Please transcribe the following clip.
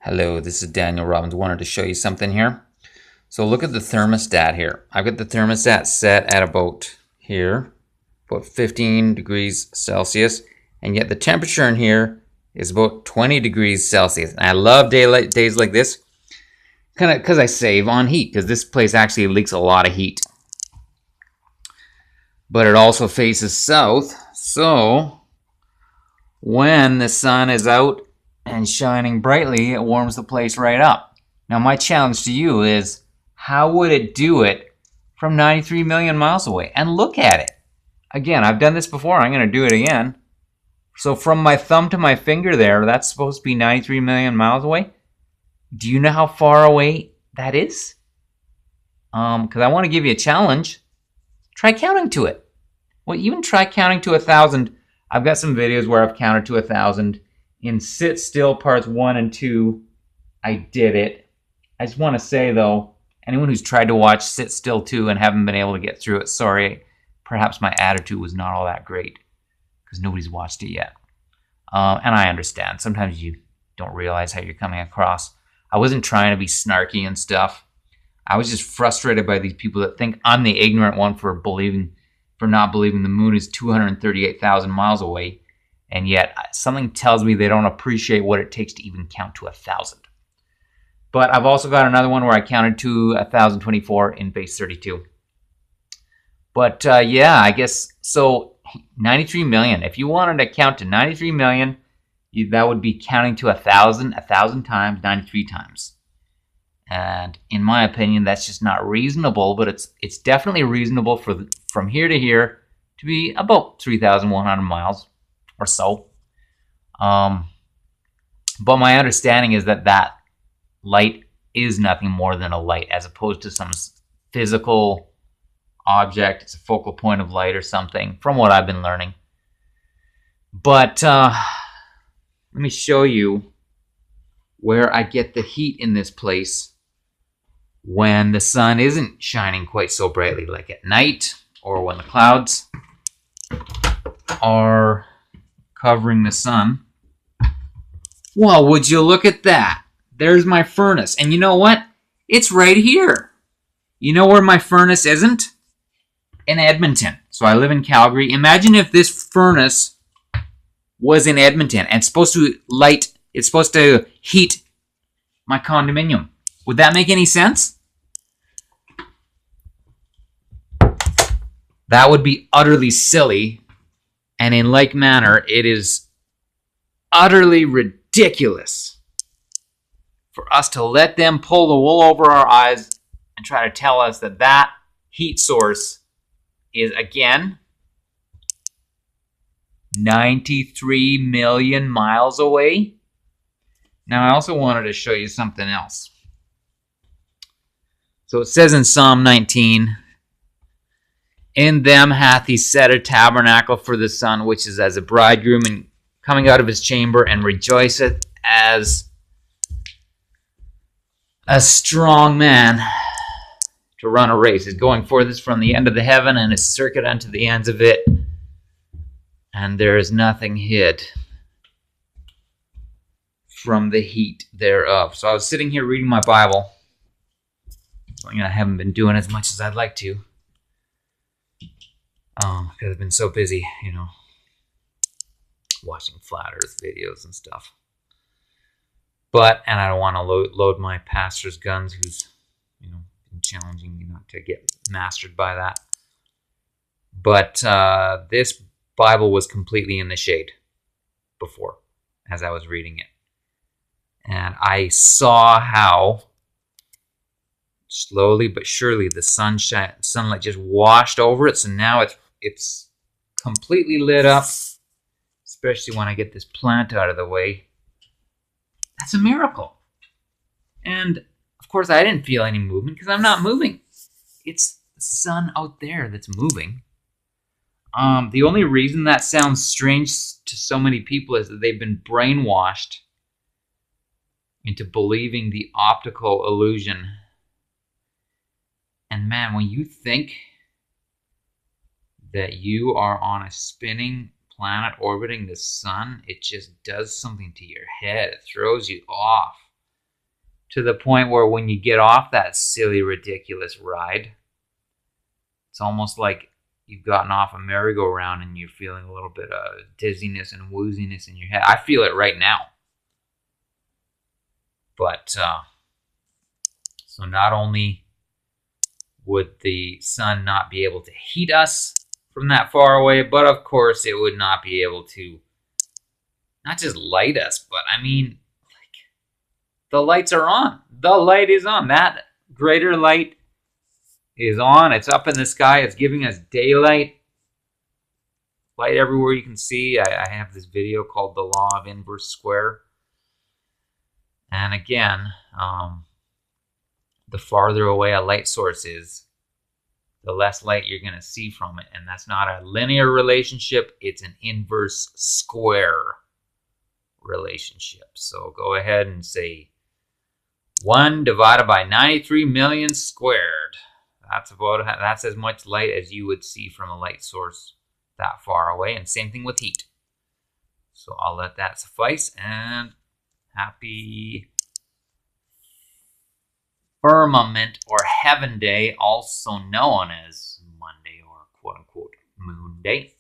Hello, this is Daniel Robbins. Wanted to show you something here. So look at the thermostat here. I've got the thermostat set at about here, about 15 degrees Celsius, and yet the temperature in here is about 20 degrees Celsius. And I love days like this, kind of because I save on heat, because this place actually leaks a lot of heat. But it also faces south, so when the sun is out and shining brightly, it warms the place right up. Now my challenge to you is, how would it do it from 93 million miles away? And look at it. Again, I've done this before, I'm going to do it again. So from my thumb to my finger there, that's supposed to be 93 million miles away. Do you know how far away that is? Because I want to give you a challenge. Try counting to it. Well, even try counting to 1,000. I've got some videos where I've counted to 1,000. In Sit Still Parts 1 and 2, I did it. I just want to say, though, anyone who's tried to watch Sit Still 2 and haven't been able to get through it, sorry, perhaps my attitude was not all that great because nobody's watched it yet. And I understand. Sometimes you don't realize how you're coming across. I wasn't trying to be snarky and stuff. I was just frustrated by these people that think I'm the ignorant one for not believing the moon is 238,000 miles away. And yet something tells me they don't appreciate what it takes to even count to 1,000. But I've also got another one where I counted to 1,024 in base 32. But yeah, I guess, so 93 million. If you wanted to count to 93 million, that would be counting to 1,000 times, 93 times. And in my opinion, that's just not reasonable, but it's definitely reasonable from here to here to be about 3,100 miles. Or so. But my understanding is that light is nothing more than a light, as opposed to some physical object. It's a focal point of light or something, from what I've been learning. But let me show you where I get the heat in this place when the sun isn't shining quite so brightly, like at night, or when the clouds are covering the sun. Well, would you look at that? There's my furnace. And you know what? It's right here. You know where my furnace isn't? In Edmonton. So I live in Calgary. Imagine if this furnace was in Edmonton and it's supposed to heat my condominium. Would that make any sense? That would be utterly silly. And in like manner, it is utterly ridiculous for us to let them pull the wool over our eyes and try to tell us that heat source is, again, 93 million miles away. Now, I also wanted to show you something else. So it says in Psalm 19, in them hath he set a tabernacle for the sun, which is as a bridegroom and coming out of his chamber, and rejoiceth as a strong man to run a race. Is going forth from the end of the heaven, and his circuit unto the ends of it, and there is nothing hid from the heat thereof. So I was sitting here reading my Bible. I haven't been doing as much as I'd like to. Because I've been so busy, watching flat earth videos and stuff. And I don't want to load my pastor's guns, who's, been challenging me not to get mastered by that. But this Bible was completely in the shade before, as I was reading it. And I saw how slowly but surely the sunlight just washed over it. So now it's completely lit up, especially when I get this plant out of the way. That's a miracle. And of course I didn't feel any movement because I'm not moving. It's the sun out there that's moving. The only reason that sounds strange to so many people is that they've been brainwashed into believing the optical illusion. And man, when you think that you are on a spinning planet orbiting the sun, it just does something to your head. It throws you off. to the point where when you get off that silly, ridiculous ride, it's almost like you've gotten off a merry-go-round and you're feeling a little bit of dizziness and wooziness in your head. I feel it right now. But, so not only would the sun not be able to heat us from that far away, but of course it would not be able to not just light us, but I mean, like, the lights are on. The light is on. That greater light is on. It's up in the sky. It's giving us daylight. Light everywhere you can see. I have this video called The Law of Inverse Square. And again, the farther away a light source is, the less light you're going to see from it. And that's not a linear relationship. It's an inverse square relationship. So go ahead and say 1 divided by 93 million squared. That's as much light as you would see from a light source that far away. And same thing with heat. So I'll let that suffice. And happy firmament or heaven day, also known as Monday or quote-unquote moon day.